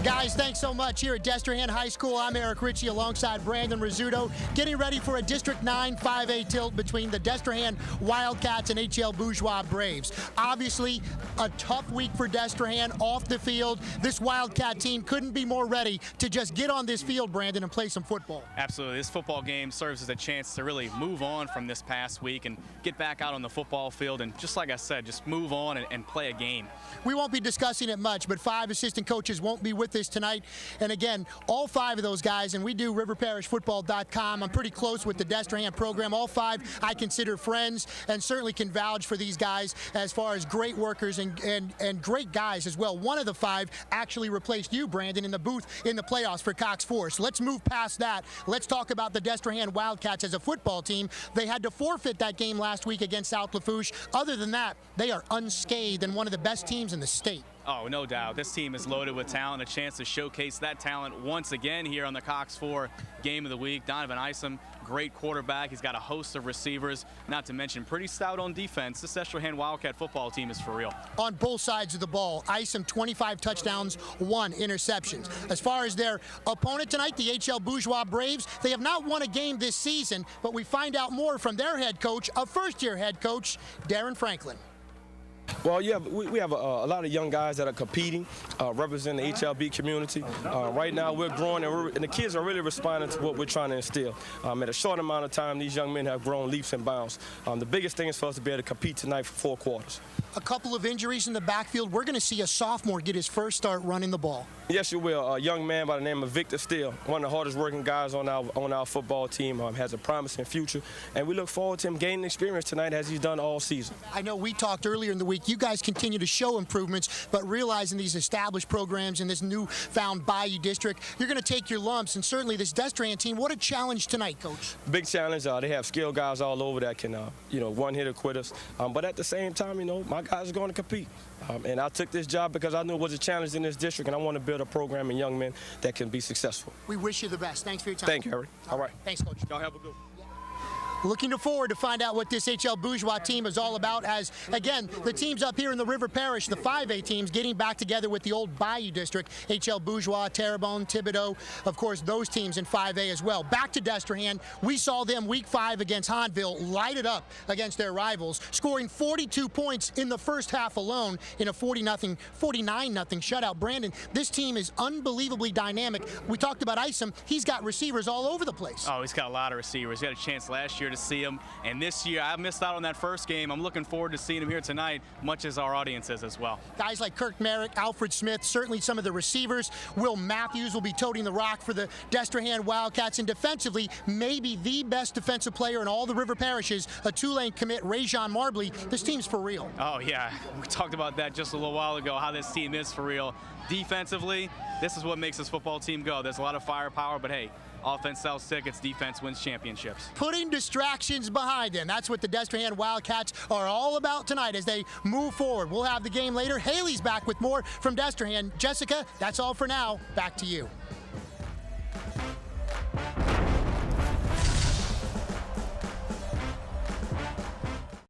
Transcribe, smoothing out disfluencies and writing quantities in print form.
Guys, thanks so much. Here at Destrehan High School, I'm Eric Richey alongside Brandon Rizzuto, getting ready for a District 9 5A tilt between the Destrehan Wildcats and H.L. Bourgeois Braves. Obviously, a tough week for Destrehan off the field. This Wildcat team couldn't be more ready to just get on this field, Brandon, and play some football. Absolutely. This football game serves as a chance to really move on from this past week and get back out on the football field and, just like I said, just move on and play a game. We won't be discussing it much, but 5 assistant coaches won't be with us tonight. And again, all 5 of those guys, and we do riverparishfootball.com. I'm pretty close with the Destrehan program. All 5 I consider friends and certainly can vouch for these guys as far as great workers and great guys as well. One of the 5 actually replaced you, Brandon, in the booth in the playoffs for Cox Forest. So let's move past that. Let's talk about the Destrehan Wildcats as a football team. They had to forfeit that game last week against South Lafourche. Other than that, they are unscathed and one of the best teams in the state. Oh, no doubt. This team is loaded with talent, a chance to showcase that talent once again here on the Cox 4 Game of the Week. Donovan Isom, great quarterback. He's got a host of receivers, not to mention pretty stout on defense. This Destrehan Wildcat football team is for real. On both sides of the ball, Isom 25 touchdowns, 1 interception. As far as their opponent tonight, the H.L. Bourgeois Braves, they have not won a game this season, but we find out more from their head coach, a first-year head coach, Darren Franklin. Well, yeah, we have a lot of young guys that are competing, representing the HLB community. Right now, we're growing, and the kids are really responding to what we're trying to instill. At a short amount of time, these young men have grown leaps and bounds. The biggest thing is for us to be able to compete tonight for 4 quarters. A couple of injuries in the backfield. We're going to see a sophomore get his first start running the ball. Yes, you will. A young man by the name of Victor Steele, one of the hardest working guys on our football team, has a promising future, and we look forward to him gaining experience tonight as he's done all season. I know we talked earlier in the week. You guys continue to show improvements, but realizing these established programs in this newfound Bayou District, you're going to take your lumps, and certainly this Destrehan team, what a challenge tonight, Coach. Big challenge. They have skilled guys all over that can, one-hitter quitters. But at the same time, my guys are going to compete. And I took this job because I knew it was a challenge in this district, and I want to build a program and young men that can be successful. We wish you the best. Thanks for your time. Thank you, Harry. All right. Thanks, Coach. Y'all have a good one. Looking forward to find out what this H.L. Bourgeois team is all about as, again, the teams up here in the River Parish, the 5A teams, getting back together with the old Bayou District, H.L. Bourgeois, Terrebonne, Thibodaux, of course, those teams in 5A as well. Back to Destrehan, we saw them week 5 against Hahnville light it up against their rivals, scoring 42 points in the first half alone in a 49-0 shutout. Brandon, this team is unbelievably dynamic. We talked about Isom. He's got receivers all over the place. Oh, he's got a lot of receivers. He had a chance last year to see him, and this year I missed out on that first game. I'm looking forward to seeing him here tonight, much as our audience is as well. Guys like Kirk Merrick, Alfred Smith, certainly some of the receivers. Will Matthews will be toting the rock for the Destrehan Wildcats, and defensively, maybe the best defensive player in all the River Parishes, a Tulane commit, Rajon Marbley. This team's for real. Oh yeah, we talked about that just a little while ago, how this team is for real. Defensively, this is what makes this football team go. There's a lot of firepower, but hey, offense sells tickets, defense wins championships. Putting distractions behind them. That's what the Destrehan Wildcats are all about tonight as they move forward. We'll have the game later. Haley's back with more from Destrehan. Jessica, that's all for now. Back to you.